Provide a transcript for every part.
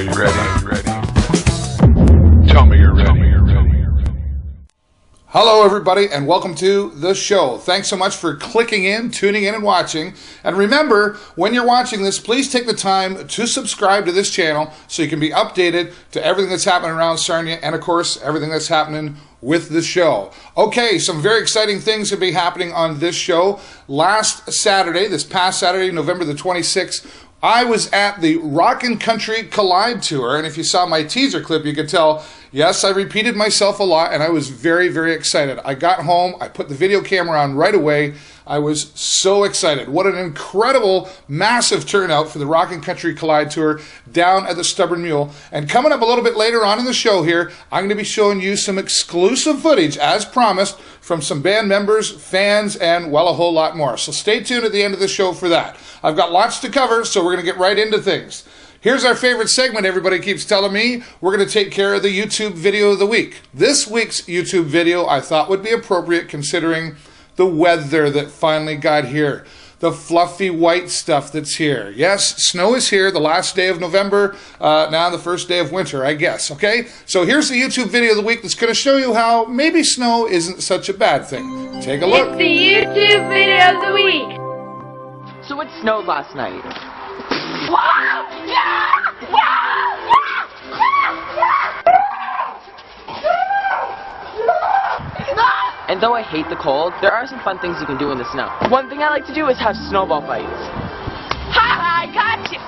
Are you ready? Tell me you're ready. Hello, everybody, and welcome to the show. Thanks so much for clicking in, tuning in, and watching. And remember, when you're watching this, please take the time to subscribe to this channel so you can be updated to everything that's happening around Sarnia and, of course, everything that's happening with the show. Okay, some very exciting things will be happening on this show. This past Saturday, November the 26th, I was at the Rockin Country Collide tour, and if you saw my teaser clip, you could tell, yes, I repeated myself a lot, and I was very, very excited. I got home, I put the video camera on right away. I was so excited. What an incredible, massive turnout for the Rockin Country Collide tour down at the Stubborn Mule. And coming up a little bit later on in the show here, I'm going to be showing you some exclusive footage, as promised, from some band members, fans, and, well, a whole lot more. So stay tuned at the end of the show for that. I've got lots to cover, so we're going to get right into things. Here's our favorite segment everybody keeps telling me. We're going to take care of the YouTube video of the week. This week's YouTube video I thought would be appropriate considering the weather that finally got here. The fluffy white stuff that's here. Yes, snow is here, the last day of November, now the first day of winter, I guess, okay? So here's the YouTube video of the week that's going to show you how maybe snow isn't such a bad thing. Take a look. It's the YouTube video of the week. So it snowed last night. And though I hate the cold, there are some fun things you can do in the snow. One thing I like to do is have snowball fights. Ha! I got you!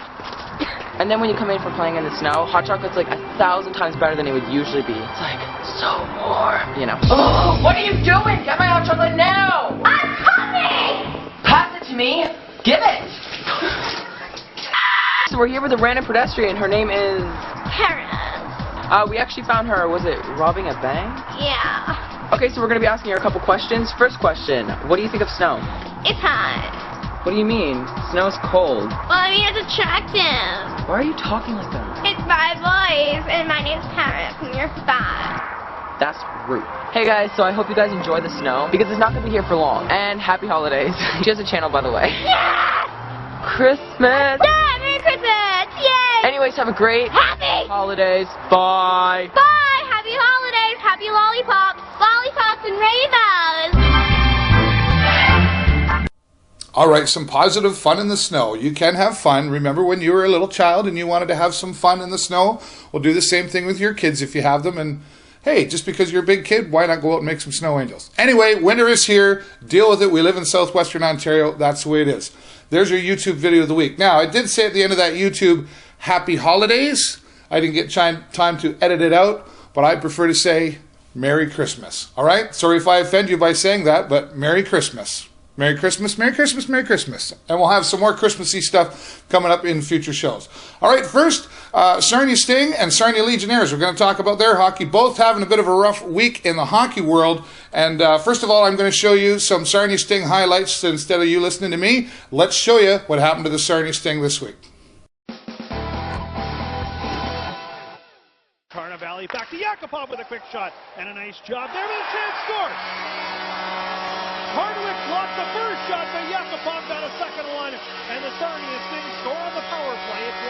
And then when you come in for playing in the snow, hot chocolate's like 1,000 times better than it would usually be. It's like so warm, you know. Oh, what are you doing? Get my hot chocolate now! I'm coming! Pass it to me. Give it! So we're here with a random pedestrian. Her name is... Karen. We actually found her, was it robbing a bank? Yeah. Okay, so we're going to be asking her a couple questions. First question, what do you think of snow? It's hot. What do you mean? Snow is cold. Well, I mean, it's attractive. Why are you talking like that? It's my voice, and my name's Karen, and you're 5. That's rude. Hey guys, so I hope you guys enjoy the snow, because it's not going to be here for long. And happy holidays. She has a channel, by the way. Yes! Christmas! Yeah, Merry Christmas! Yay! Anyways, have a great Happy holidays. Bye! Bye! Happy holidays! Happy lollipops! Lollipops and rainbows! All right, some positive fun in the snow. You can have fun. Remember when you were a little child and you wanted to have some fun in the snow? Well, do the same thing with your kids if you have them. And hey, just because you're a big kid, why not go out and make some snow angels? Anyway, winter is here. Deal with it. We live in southwestern Ontario. That's the way it is. There's your YouTube video of the week. Now, I did say at the end of that YouTube, happy holidays. I didn't get time to edit it out, but I prefer to say Merry Christmas. All right? Sorry if I offend you by saying that, but Merry Christmas. Merry Christmas, Merry Christmas, Merry Christmas. And we'll have some more Christmassy stuff coming up in future shows. All right, first, Sarnia Sting and Sarnia Legionnaires. We're going to talk about their hockey, both having a bit of a rough week in the hockey world. And first of all, I'm going to show you some Sarnia Sting highlights. So instead of you listening to me, let's show you what happened to the Sarnia Sting this week. Valley back to Yakupov with a quick shot and a nice job there with a chance score. Hardwick blocked the first shot, but Yakupov got a second one, and the Sarnia Sting score on the power play. It's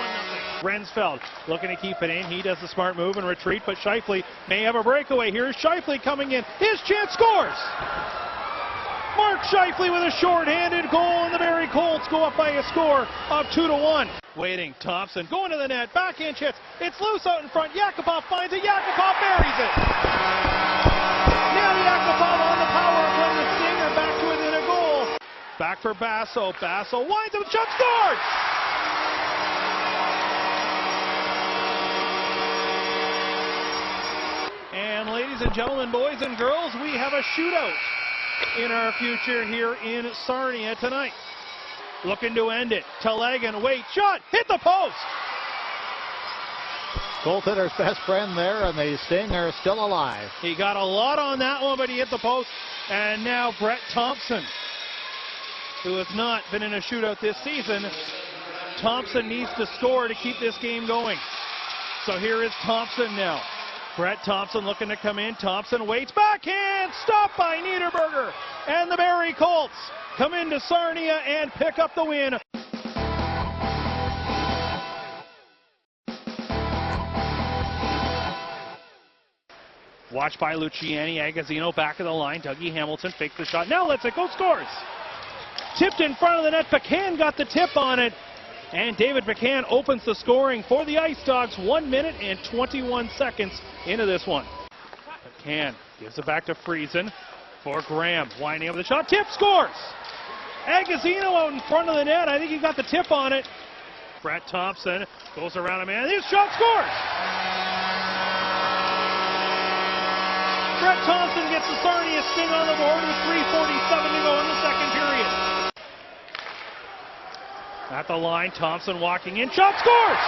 1-0. Rensfeld looking to keep it in. He does the smart move and retreat, but Scheifele may have a breakaway. Here's Scheifele coming in. His chance scores. Mark Scheifele with a short-handed goal, and the Barrie Colts go up by a score of 2-1. Waiting, Thompson going to the net, backhand chance. It's loose out in front. Yakupov finds it. Yakupov buries it. Now Yakupov on the power play. The Stinger back to within a goal. Back for Basso. Basso winds up, shot, scores. And ladies and gentlemen, boys and girls, we have a shootout in our future here in Sarnia tonight. Looking to end it. Telegan, wait, shot, hit the post. Goaltender's best friend there, and the Sting are still alive. He got a lot on that one, but he hit the post. And now Brett Thompson, who has not been in a shootout this season. Thompson needs to score to keep this game going. So here is Thompson now. Brett Thompson looking to come in. Thompson waits, backhand, stopped by Niederberger. And the Barrie Colts come into Sarnia and pick up the win. Watched by Luciani. Agazzino back of the line. Dougie Hamilton fakes the shot. Now lets it go. Scores. Tipped in front of the net. Pecan got the tip on it. And David Pecan opens the scoring for the Ice Dogs. 1 minute and 21 seconds into this one. Pecan gives it back to Friesen for Graham. Winding up the shot. Tip. Scores. Agazzino out in front of the net. I think he got the tip on it. Brett Thompson goes around a man. His shot. Scores. Brett Thompson gets the Sarnia Sting on the board with 3:47 to go in the second period. At the line, Thompson walking in. Shot. Scores!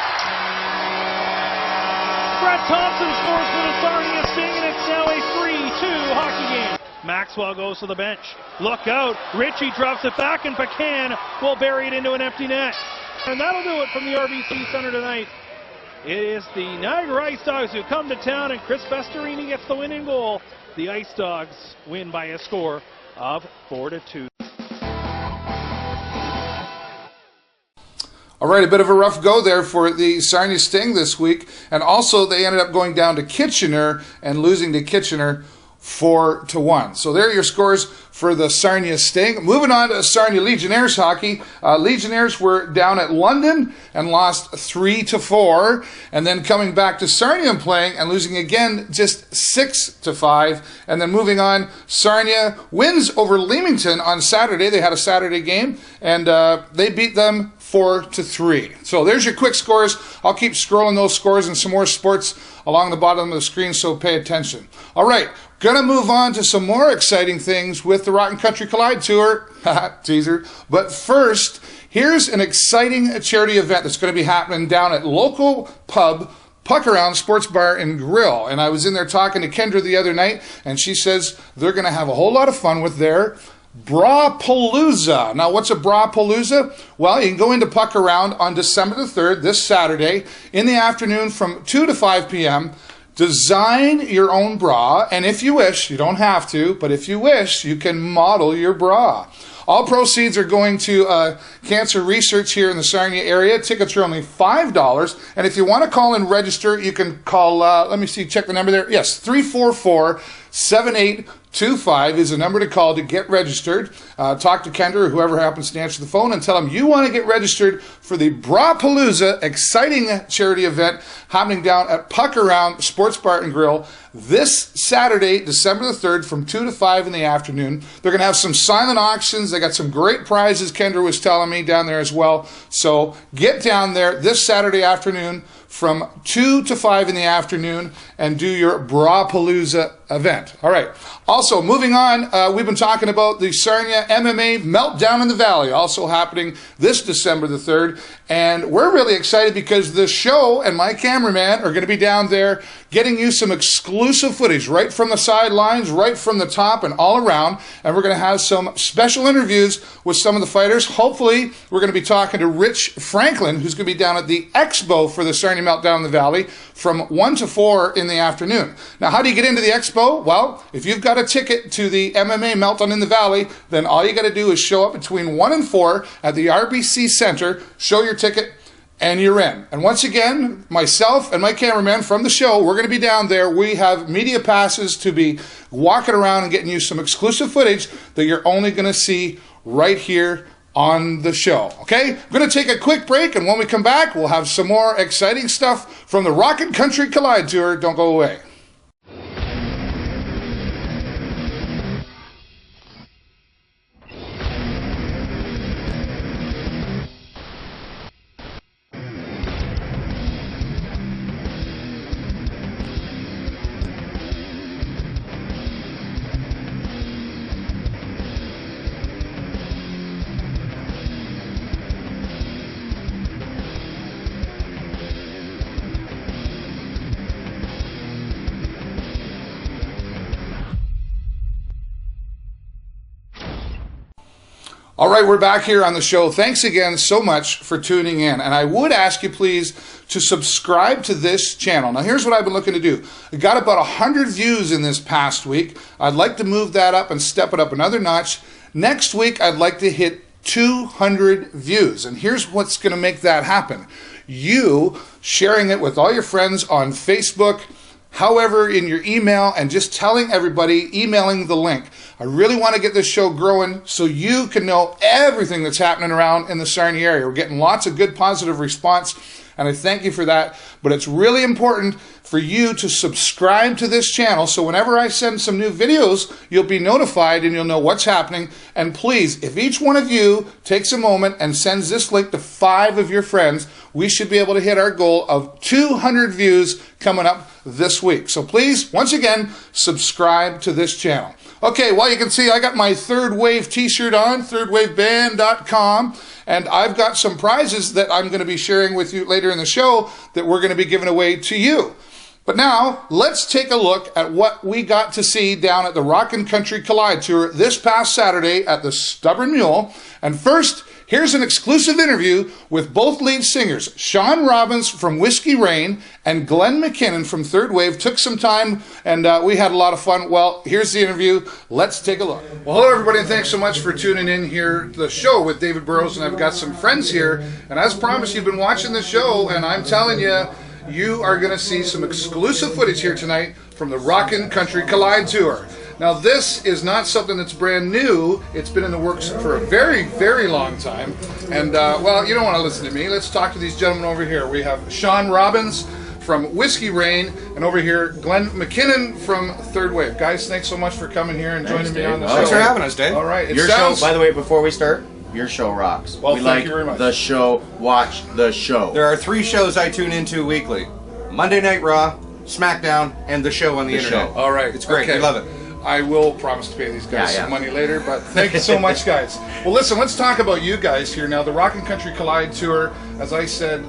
Brett Thompson scores for the Sarnia Sting, and it's now a 3-2 hockey game. Maxwell goes to the bench. Look out. Ritchie drops it back, and Pecan will bury it into an empty net. And that'll do it from the RBC Center tonight. It is the Niagara Ice Dogs who come to town, and Chris Festerini gets the winning goal. The Ice Dogs win by a score of 4-2. All right, a bit of a rough go there for the Sarnia Sting this week. And also, they ended up going down to Kitchener and losing to Kitchener 4-1. So there are your scores for the Sarnia Sting. Moving on to Sarnia Legionnaires hockey. Legionnaires were down at London and lost 3-4. And then coming back to Sarnia and playing and losing again just 6-5. And then moving on, Sarnia wins over Leamington on Saturday. They had a Saturday game and they beat them 4-3. So there's your quick scores. I'll keep scrolling those scores and some more sports along the bottom of the screen, so pay attention. All right, gonna move on to some more exciting things with the Rockin Country Collide Tour. Teaser. But first, here's an exciting charity event that's going to be happening down at local pub Puck Around Sports Bar and Grill. And I was in there talking to Kendra the other night, and she says they're going to have a whole lot of fun with their Bra-Palooza. Now, what's a Bra-Palooza? Well, you can go into Puck Around on December the 3rd, this Saturday, in the afternoon from 2 to 5 p.m. Design your own bra, and if you wish, you don't have to, but if you wish, you can model your bra. All proceeds are going to cancer research here in the Sarnia area. Tickets are only $5. And if you want to call and register, you can call, let me see, check the number there. Yes, 344-7825 is the number to call to get registered. Talk to Kendra or whoever happens to answer the phone and tell them you want to get registered for the Bra-Palooza exciting charity event happening down at Puck Around Sports Bar and Grill this Saturday, December the 3rd from 2 to 5 in the afternoon. They're going to have some silent auctions. They got some great prizes, Kendra was telling me, down there as well. So get down there this Saturday afternoon from 2 to 5 in the afternoon and do your Bra-Palooza event. All right. Also, moving on, we've been talking about the Sarnia MMA Meltdown in the Valley, also happening this December the 3rd. And we're really excited because the show and my cameraman are going to be down there getting you some exclusive footage right from the sidelines, right from the top and all around. And we're going to have some special interviews with some of the fighters. Hopefully, we're going to be talking to Rich Franklin, who's going to be down at the Expo for the Sarnia Meltdown in the Valley from 1 to 4 in the afternoon. Now, how do you get into the Expo? Well, if you've got a ticket to the MMA Meltdown in the Valley, then all you got to do is show up between 1 and 4 at the RBC Center, show your ticket, and you're in. And once again, myself and my cameraman from the show, we're going to be down there. We have media passes to be walking around and getting you some exclusive footage that you're only going to see right here on the show. Okay? We're going to take a quick break, and when we come back, we'll have some more exciting stuff from the Rockin Country Collide Tour. Don't go away. All right, we're back here on the show. Thanks again so much for tuning in. And I would ask you, please, to subscribe to this channel. Now, here's what I've been looking to do. I got about 100 views in this past week. I'd like to move that up and step it up another notch. Next week, I'd like to hit 200 views. And here's what's going to make that happen. You sharing it with all your friends on Facebook, however, in your email, and just telling everybody, emailing the link. I really want to get this show growing so you can know everything that's happening around in the Sarnia area. We're getting lots of good positive response, and I thank you for that. But it's really important for you to subscribe to this channel so whenever I send some new videos, you'll be notified and you'll know what's happening. And please, if each one of you takes a moment and sends this link to 5 of your friends, we should be able to hit our goal of 200 views coming up this week. So please, once again, subscribe to this channel. Okay, well, you can see I got my Third Wave t-shirt on, thirdwaveband.com, and I've got some prizes that I'm going to be sharing with you later in the show that we're going to be giving away to you. But now, let's take a look at what we got to see down at the Rockin Country Collide Tour this past Saturday at the Stubborn Mule. And first, here's an exclusive interview with both lead singers. Sean Robbins from Whiskey Rain and Glenn McKinnon from Third Wave took some time, and we had a lot of fun. Well, here's the interview. Let's take a look. Well, hello, everybody, and thanks so much for tuning in here to the show with David Burrows, and I've got some friends here. And as promised, you've been watching the show, and I'm telling you, you are going to see some exclusive footage here tonight from the Rockin Country Collide Tour. Now, this is not something that's brand new. It's been in the works for a very, very long time. And, well, you don't want to listen to me. Let's talk to these gentlemen over here. We have Sean Robbins from Whiskey Rain, and over here, Glenn McKinnon from Third Wave. Guys, thanks so much for coming here and joining me on the show. Thanks for having us, Dave. All right. Your show, by the way, before we start, your show rocks. Well, we thank like you very much. The show, watch the show. There are 3 shows I tune into weekly: Monday Night Raw, SmackDown, and the show on the internet. All right. It's great. Okay. We love it. I will promise to pay these guys Yeah. some money later, but thank you so much, guys. Well, listen, let's talk about you guys here now. The Rockin Country Collide Tour, as I said,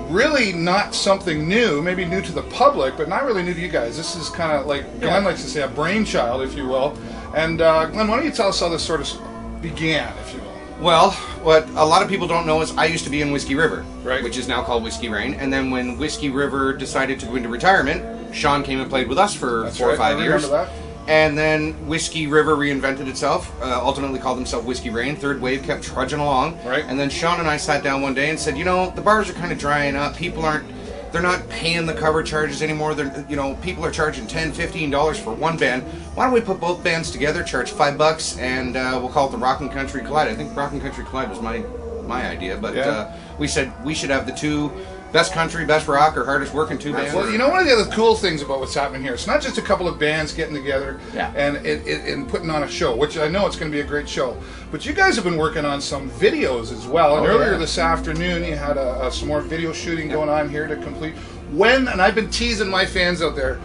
really not something new, maybe new to the public, but not really new to you guys. This is kind of like, Glenn likes to say, a brainchild, if you will. And Glenn, why don't you tell us how this sort of began, if you will? Well, what a lot of people don't know is I used to be in Whiskey River, Right. which is now called Whiskey Rain. And then when Whiskey River decided to go into retirement, Sean came and played with us for That's 4 or right, 5 I years. remember that. And then Whiskey River reinvented itself, ultimately called themselves Whiskey Rain. Third Wave kept trudging along. Right. And then Sean and I sat down one day and said, you know, the bars are kind of drying up. People aren't, they're not paying the cover charges anymore. They're, you know, people are charging $10, $15 for one band. Why don't we put both bands together, charge $5, and we'll call it the Rockin Country Collide. I think Rockin Country Collide was my idea, but we said we should have the 2 best country, best rock, or hardest working 2 bands. Well, you know, one of the other cool things about what's happening here, it's not just a couple of bands getting together and putting on a show, which I know it's going to be a great show, but you guys have been working on some videos as well. And earlier this afternoon, you had some more video shooting going on here to complete. When, and I've been teasing my fans out there,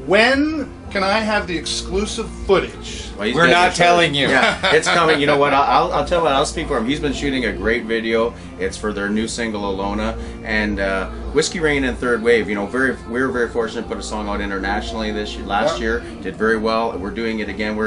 when can I have the exclusive footage? Well, We're not telling you. Yeah, it's coming. You know what? I'll tell you what. I'll speak for him. He's been shooting a great video. It's for their new single Alona, and Whiskey Rain and Third Wave. You know, we were very fortunate to put a song out internationally last year. Did very well. We're doing it again.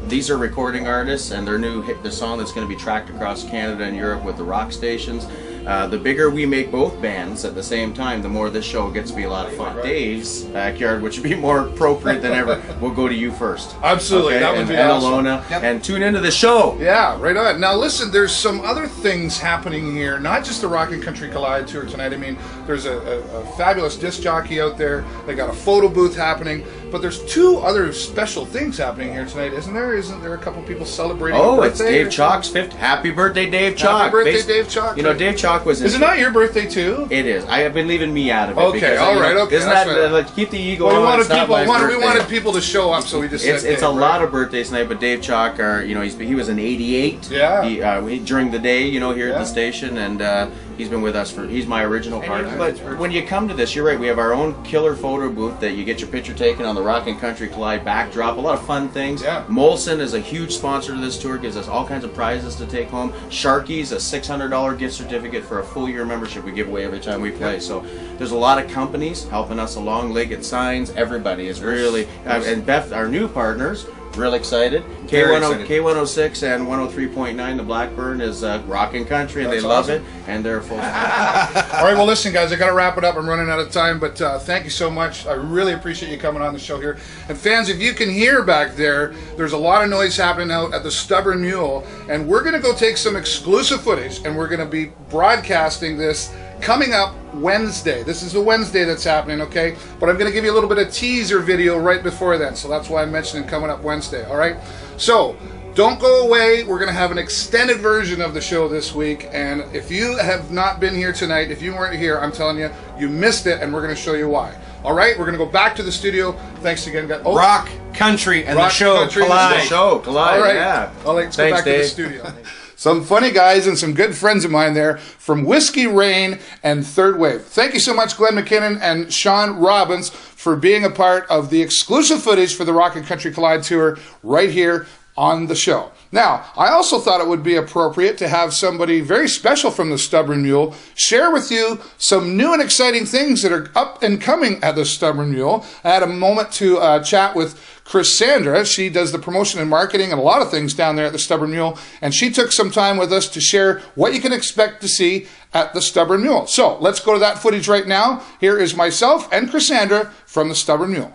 These are recording artists, and their new hit, the song that's going to be tracked across Canada and Europe with the rock stations. The bigger we make both bands at the same time, the more this show gets to be a lot of fun. Dave's backyard, which would be more appropriate than ever, we'll go to you first. Absolutely, okay? that would be and awesome. Alona, and tune into the show. Yeah, right on. Now listen, there's some other things happening here, not just the Rockin Country Collide Tour tonight. I mean, there's a fabulous disc jockey out there. They got a photo booth happening, but there's 2 other special things happening here tonight, isn't there? Isn't there a couple people celebrating a birthday? It's Dave Chalk's 50th. Happy birthday, Dave Chalk. Happy birthday, Dave Chalk. You know, Dave Chalk was... Is it not your birthday too? It is. I have been leaving me out of it. Okay, because, all right, okay. Isn't that's that, right. keep the ego Well, on. we wanted people to show up, so we just said It's Dave, a lot of birthdays tonight, but Dave Chalk, he was an 88. Yeah. During the day, you know, here at the station, and he's been with us he's my original partner. But when you come to this, you're right. We have our own killer photo booth that you get your picture taken on the Rockin Country Collide backdrop. A lot of fun things. Yeah. Molson is a huge sponsor to this tour. Gives us all kinds of prizes to take home. Sharky's a $600 gift certificate for a full year membership we give away every time we play. So there's a lot of companies helping us along. Liggett Signs. Everybody is really and Beth, our new partners. Real excited. K106 and 103.9, the Blackburn is Rockin Country, and That's they love awesome. it, and they're full. All right, well, listen, guys, I got to wrap it up. I'm running out of time, but thank you so much. I really appreciate you coming on the show here. And fans, if you can hear back there, there's a lot of noise happening out at the Stubborn Mule, and we're going to go take some exclusive footage, and we're going to be broadcasting this coming up Wednesday. This is a Wednesday that's happening, okay? But I'm going to give you a little bit of teaser video right before then, so that's why I'm mentioning coming up Wednesday, all right? So, don't go away. We're going to have an extended version of the show this week, and if you have not been here tonight, if you weren't here, I'm telling you, you missed it, and we're going to show you why. All right, we're going to go back to the studio. Thanks again, guys. Oh, Rock Country and Rock the show Country collide. The show collide. all right, Yeah. all right, let's go Thanks, back to the Dave. studio. Some funny guys and some good friends of mine there from Whiskey Rain and Third Wave. Thank you so much, Glenn McKinnon and Sean Robbins, for being a part of the exclusive footage for the Rockin Country Collide tour right here on the show. Now, I also thought it would be appropriate to have somebody very special from the Stubborn Mule share with you some new and exciting things that are up and coming at the Stubborn Mule. I had a moment to chat with Cassandra. She does the promotion and marketing and a lot of things down there at the Stubborn Mule, and she took some time with us to share what you can expect to see at the Stubborn Mule. So let's go to that footage right now. Here is myself and Cassandra from the Stubborn Mule.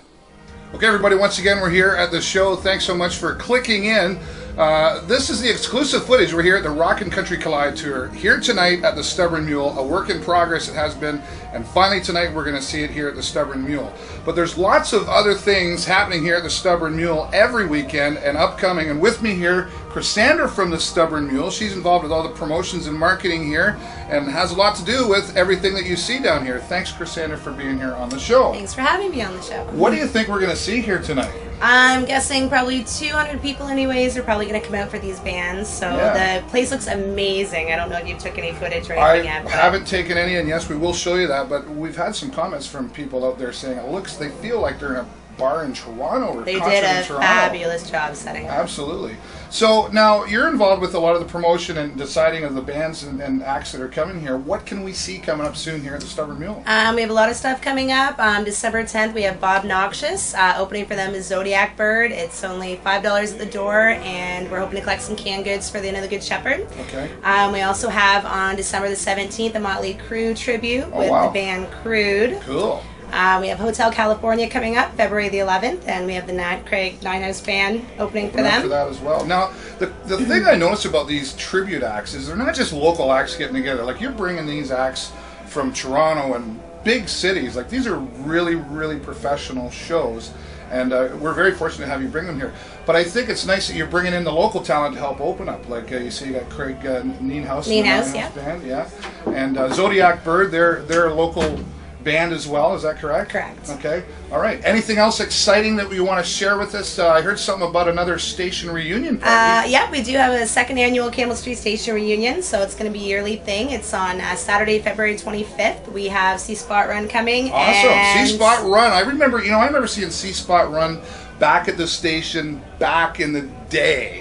Okay, everybody, once again, we're here at the show. Thanks so much for clicking in. This is the exclusive footage. We're here at the Rockin Country Collide tour. Here tonight at the Stubborn Mule, a work in progress it has been, and finally tonight we're going to see it here at the Stubborn Mule. But there's lots of other things happening here at the Stubborn Mule every weekend and upcoming. And with me here, Cassandra from the Stubborn Mule. She's involved with all the promotions and marketing here and has a lot to do with everything that you see down here. Thanks, Cassandra, for being here on the show. Thanks for having me on the show. What do you think we're going to see here tonight? I'm guessing probably 200 people anyways are probably going to come out for these bands. So Yeah. the place looks amazing. I don't know if you took any footage or I anything yet. but- haven't taken any, and yes, we will show you that, but we've had some comments from people out there saying they feel like they're in a bar in Toronto or They concert did in a Toronto. fabulous job setting up. Absolutely. So now you're involved with a lot of the promotion and deciding of the bands and acts that are coming here. What can we see coming up soon here at the Stubborn Mule? We have a lot of stuff coming up. December 10th, we have Bob Noxious. Opening for them is Zodiac Bird. It's only $5 at the door, and we're hoping to collect some canned goods for the end of the Good Shepherd. Okay. We also have on December the 17th a Motley Crue tribute with wow. the band Crude. Cool. We have Hotel California coming up February the 11th, and we have the Nat Craig Ninehouse Band opening for Open up them. for that as well. Now, the thing I noticed about these tribute acts is they're not just local acts getting together. Like, you're bringing these acts from Toronto and big cities. Like, these are really, really professional shows, and we're very fortunate to have you bring them here. But I think it's nice that you're bringing in the local talent to help open up. Like, you see, you got Craig Ninehouse. Ninehouse, yeah. Band, yeah. And Zodiac Bird, they're a local band as well, is that correct? Correct. Okay, all right. Anything else exciting that you want to share with us? I heard something about another station reunion party. Yeah, we do have a second annual Campbell Street Station reunion, so it's going to be a yearly thing. It's on Saturday, February 25th. We have C-Spot Run coming. Awesome. And C-Spot Run. I remember seeing C-Spot Run back at the station back in the day.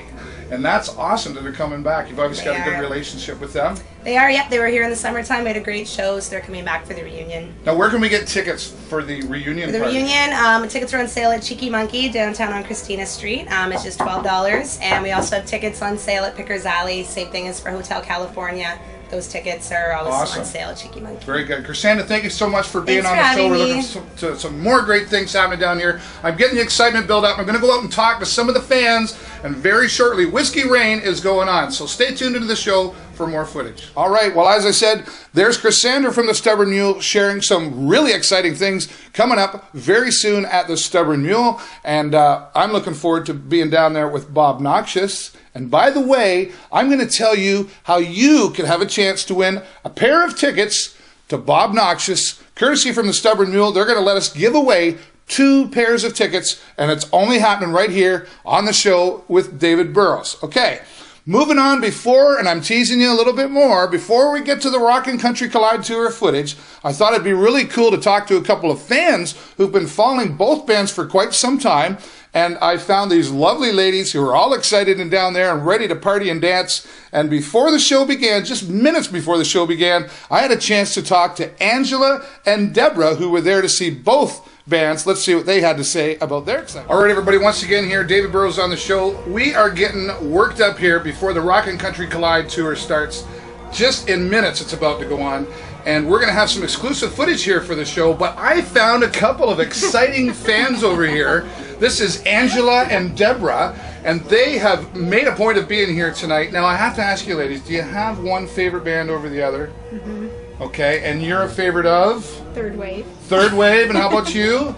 And that's awesome that they're coming back. You've obviously got a good relationship with them. They are, yep. They were here in the summertime. We had a great show, so they're coming back for the reunion. Now, where can we get tickets for the reunion For the party? reunion, tickets are on sale at Cheeky Monkey downtown on Christina Street. It's just $12. And we also have tickets on sale at Pickers Alley. Same thing as for Hotel California. Those tickets are always Awesome. on sale at Cheeky Monkey. Very good. Cassandra, thank you so much for being Thanks on for the show. having We're me. looking to some more great things happening down here. I'm getting the excitement built up. I'm going to go out and talk to some of the fans, and very shortly, Whiskey Rain is going on. So stay tuned into the show for more footage. All right, well, as I said, there's Cassandra from the Stubborn Mule sharing some really exciting things coming up very soon at the Stubborn Mule, and I'm looking forward to being down there with Bob Noxious. And by the way, I'm going to tell you how you can have a chance to win a pair of tickets to Bob Noxious, courtesy from the Stubborn Mule. They're going to let us give away 2 pairs of tickets, and it's only happening right here on the show with David Burrows. Okay, moving on and I'm teasing you a little bit more, before we get to the Rockin Country Collide tour footage, I thought it'd be really cool to talk to a couple of fans who've been following both bands for quite some time. And I found these lovely ladies who are all excited and down there and ready to party and dance. And before the show began, just minutes before the show began, I had a chance to talk to Angela and Deborah, who were there to see both bands. Let's see what they had to say about their excitement. All right, everybody, once again here, David Burrows on the show. We are getting worked up here before the Rockin Country Collide tour starts. Just in minutes it's about to go on. And we're going to have some exclusive footage here for the show, but I found a couple of exciting fans over here. This is Angela and Deborah, and they have made a point of being here tonight. Now, I have to ask you ladies, do you have one favorite band over the other? Mm-hmm. Okay, and you're a favorite of? Third Wave. Third Wave, and how about you?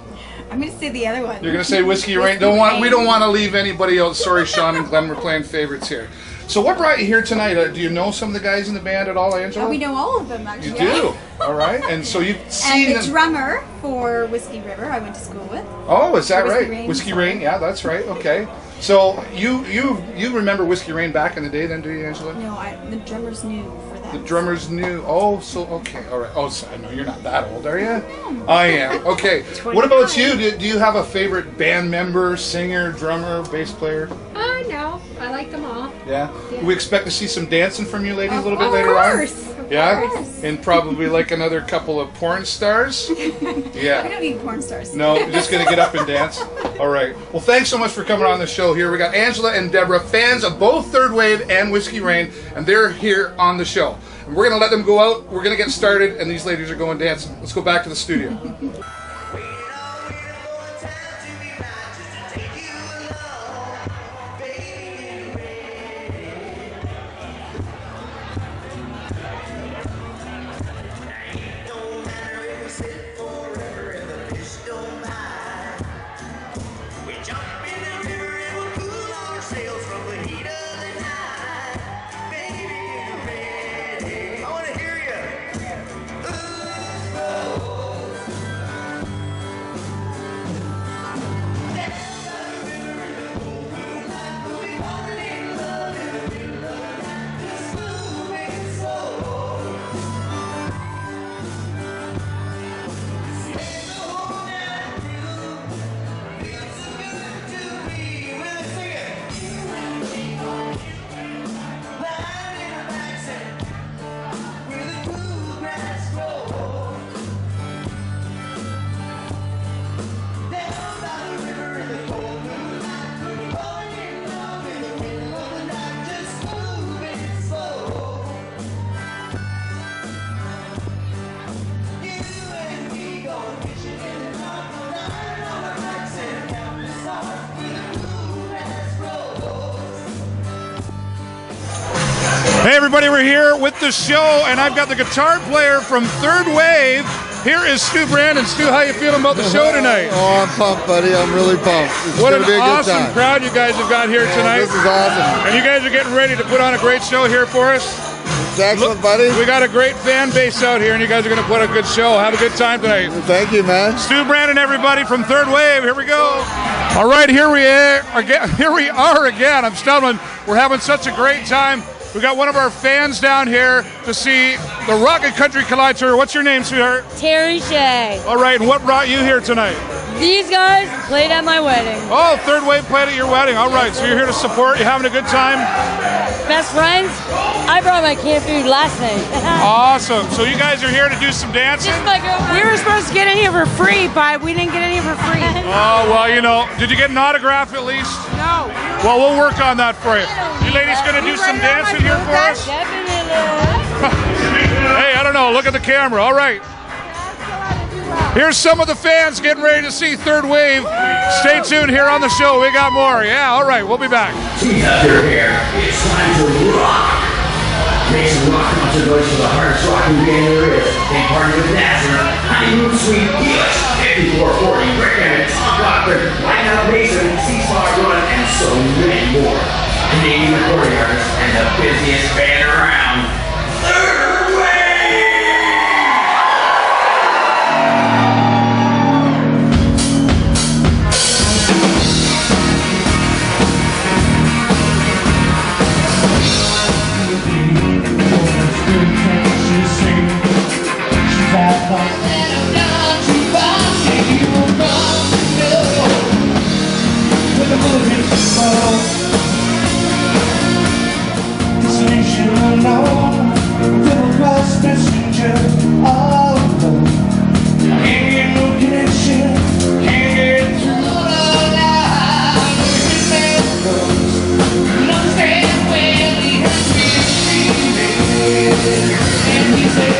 I'm going to say the other one. You're going to say Whiskey Rain. We don't want to leave anybody out. Sorry, Sean and Glenn, we're playing favorites here. So what brought you here tonight? Do you know some of the guys in the band at all, Angela? We know all of them, actually. You do? All right. And so you've seen And the drummer for Whiskey River I went to school with. Oh, is that Whiskey right? Rain. Whiskey Rain, yeah, that's right. Okay. So you remember Whiskey Rain back in the day then, do you, Angela? No, the drummers knew for that. The drummers knew. Oh, so okay, all right. Oh, so I know you're not that old, are you? I am. Okay. What about you? Do you have a favorite band member, singer, drummer, bass player? No, I like them all. Yeah. Yeah. We expect to see some dancing from you ladies a little bit Of later course. on. Of Yeah. course. And probably like another couple of porn stars. Yeah. We don't need porn stars. No, you're just gonna get up and dance. All right. Well, thanks so much for coming on the show. Here we got Angela and Deborah, fans of both Third Wave and Whiskey Rain, and they're here on the show. And we're gonna let them go out. We're gonna get started, and these ladies are going dancing. Let's go back to the studio. Hey everybody, we're here with the show, and I've got the guitar player from Third Wave. Here is Stu Brandon. Stu, how you feeling about the show tonight? Oh, I'm pumped, buddy. I'm really pumped. It's What gonna an be a good awesome time. crowd you guys have got here tonight. This is awesome. And you guys are getting ready to put on a great show here for us. It's excellent, buddy. We got a great fan base out here, and you guys are going to put a good show. Have a good time tonight. Thank you, man. Stu Brandon, everybody from Third Wave. Here we go. All right, here we are again. I'm stumbling. We're having such a great time. We got one of our fans down here to see the Rockin Country Collide tour. What's your name, sweetheart? Terry Shea. All right, and what brought you here tonight? These guys played at my wedding. Oh, Third Wave played at your wedding. All right, so you're here to support. You having a good time? Best friends? I brought my camp food last night. Awesome. So you guys are here to do some dancing? We were supposed to get in here for free, but we didn't get in here for free. Oh, well, you know, did you get an autograph at least? No. Well, we'll work on that for you. You ladies going to do some dancing here for us? Hey, I don't know. Look at the camera. All right. Here's some of the fans getting ready to see Third Wave. Stay tuned here on the show. We got more. Yeah, all right. We'll be back. Tease up your hair. It's time to rock. Make some rock concert noise for the hardest rocking band there is. They party with Nazareth, Honeymoon Suite, Helix, 5440, Breakdown, Tom Rockford, Lighthouse Mason, C-Spot Run, and so many more. Canadian recording artists and the busiest band around. Third Wave! And he said,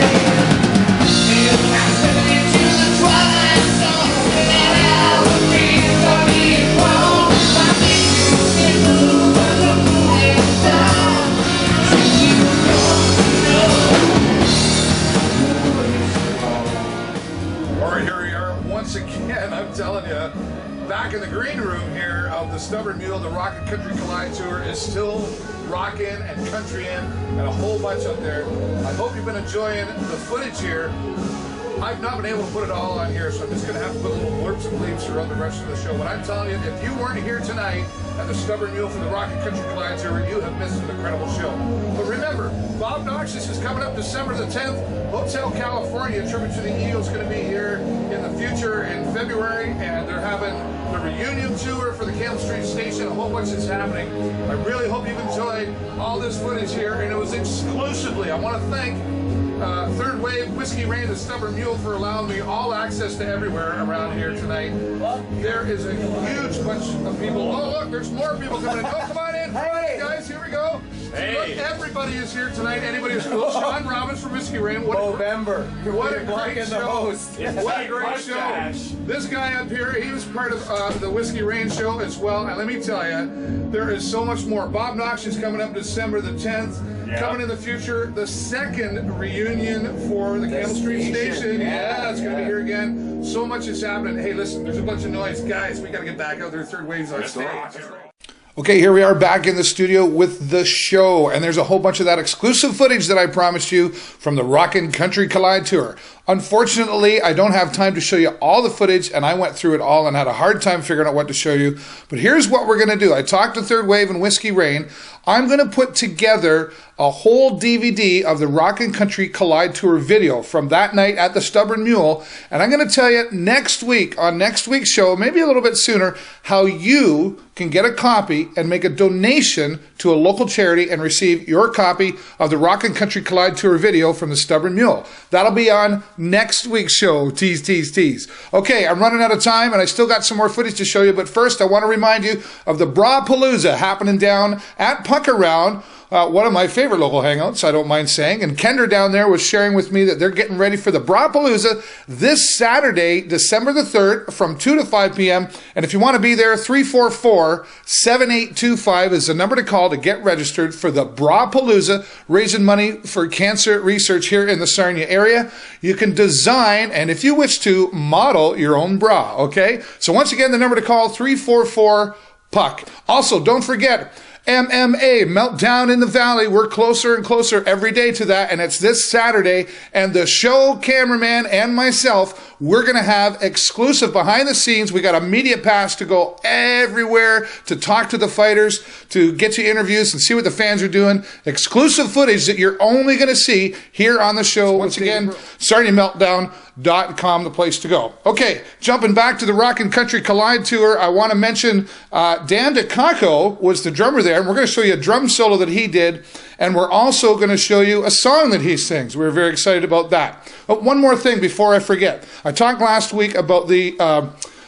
back in the green room here of the Stubborn Mule. The Rockin Country Collide Tour is still rocking and country in, and a whole bunch up there. I hope you've been enjoying the footage here. I've not been able to put it all on here, so I'm just going to have to put little blurps and bleeps throughout the rest of the show. But I'm telling you, if you weren't here tonight at the Stubborn Mule for the Rockin Country Collide Tour, you have missed an incredible show. But remember, Bob Noxious is coming up December the 10th. Hotel California, a tribute to the Eagles, going to be here in the future in February, and they're having the reunion tour for the Camel Street Station. A whole bunch is happening. I really hope you've enjoyed all this footage here, and it was exclusively, I want to thank Third Wave, Whiskey Rain, the Stubborn Mule for allowing me all access to everywhere around here tonight. There is a huge bunch of people. Oh, look, there's more people coming in. Oh, come on in. Come on in, guys. Here we go. Hey. Look, everybody is here tonight. Anybody who's cool. Sean Robbins from Whiskey Rain. What a great show. What a great show. This guy up here, he was part of the Whiskey Rain show as well. And let me tell you, there is so much more. Bob Noxious coming up December the 10th. Yep. Coming in the future, the second reunion for the Camel Street Station. Yeah, it's going to be here again. So much is happening. Hey, listen, there's a bunch of noise. Guys, we got to get back out there. Third Wave's on stage. Okay, here we are back in the studio with the show, and there's a whole bunch of that exclusive footage that I promised you from the Rockin Country Collide Tour. Unfortunately, I don't have time to show you all the footage, and I went through it all and had a hard time figuring out what to show you. But here's what we're going to do. I talked to Third Wave and Whiskey Rain. I'm going to put together a whole DVD of the Rockin Country Collide Tour video from that night at the Stubborn Mule. And I'm going to tell you next week, on next week's show, maybe a little bit sooner, how you can get a copy and make a donation to a local charity and receive your copy of the Rockin Country Collide Tour video from the Stubborn Mule. That'll be on next week's show. Tease, tease, tease. Okay, I'm running out of time, and I still got some more footage to show you, but first I want to remind you of the Bra-Palooza happening down at Puck Around. One of my favorite local hangouts, I don't mind saying. And Kendra down there was sharing with me that they're getting ready for the Bra-Palooza this Saturday, December the 3rd, from 2 to 5 p.m. And if you want to be there, 344-7825 is the number to call to get registered for the Bra-Palooza, raising money for cancer research here in the Sarnia area. You can design, and if you wish to, model your own bra, okay? So once again, the number to call, 344-PUCK. Also, don't forget, MMA, Meltdown in the Valley. We're closer and closer every day to that, and it's this Saturday. And the show cameraman and myself, we're going to have exclusive behind the scenes. We got a media pass to go everywhere to talk to the fighters, to get you interviews and see what the fans are doing. Exclusive footage that you're only going to see here on the show. Once again, SarniaMeltdown.com, the place to go. Okay, jumping back to the Rockin Country Collide Tour, I want to mention Dan DeCacco was the drummer there, and we're going to show you a drum solo that he did, and we're also going to show you a song that he sings. We're very excited about that. But one more thing before I forget. I talked last week about the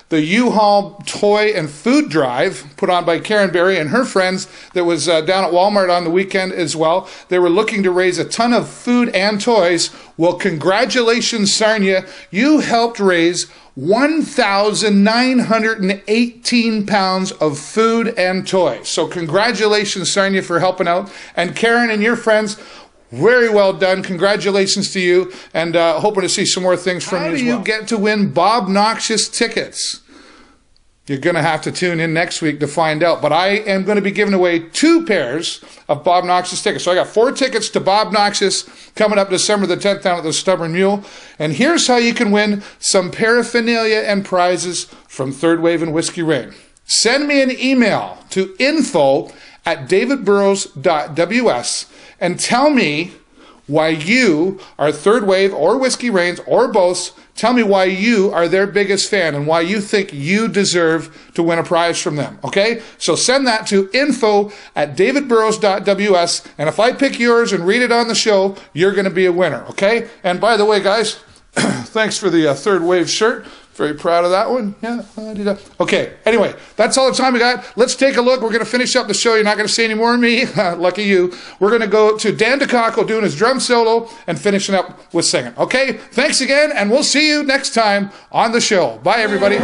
U-Haul toy and food drive put on by Karen Berry and her friends that was down at Walmart on the weekend as well. They were looking to raise a ton of food and toys. Well, congratulations, Sarnia. You helped raise 1,918 pounds of food and toys. So congratulations, Sarnia, for helping out. And Karen and your friends, very well done. Congratulations to you, and hoping to see some more things from you as well. How do you get to win Bob Noxious tickets? You're going to have to tune in next week to find out. But I am going to be giving away 2 pairs of Bob Noxious tickets. So I got 4 tickets to Bob Noxious coming up December the 10th down at the Stubborn Mule. And here's how you can win some paraphernalia and prizes from Third Wave and Whiskey Rain. Send me an email to info@davidburrows.ws and tell me why you are Third Wave or Whiskey Rain's or both. Tell me why you are their biggest fan and why you think you deserve to win a prize from them, okay? So send that to info@davidburrows.ws, and if I pick yours and read it on the show, you're going to be a winner, okay? And by the way, guys, thanks for the Third Wave shirt. Very proud of that one. Yeah. Okay. Anyway, that's all the time we got. Let's take a look. We're going to finish up the show. You're not going to see any more of me. Lucky you. We're going to go to Dan DeCacco doing his drum solo and finishing up with singing. Okay. Thanks again, and we'll see you next time on the show. Bye, everybody.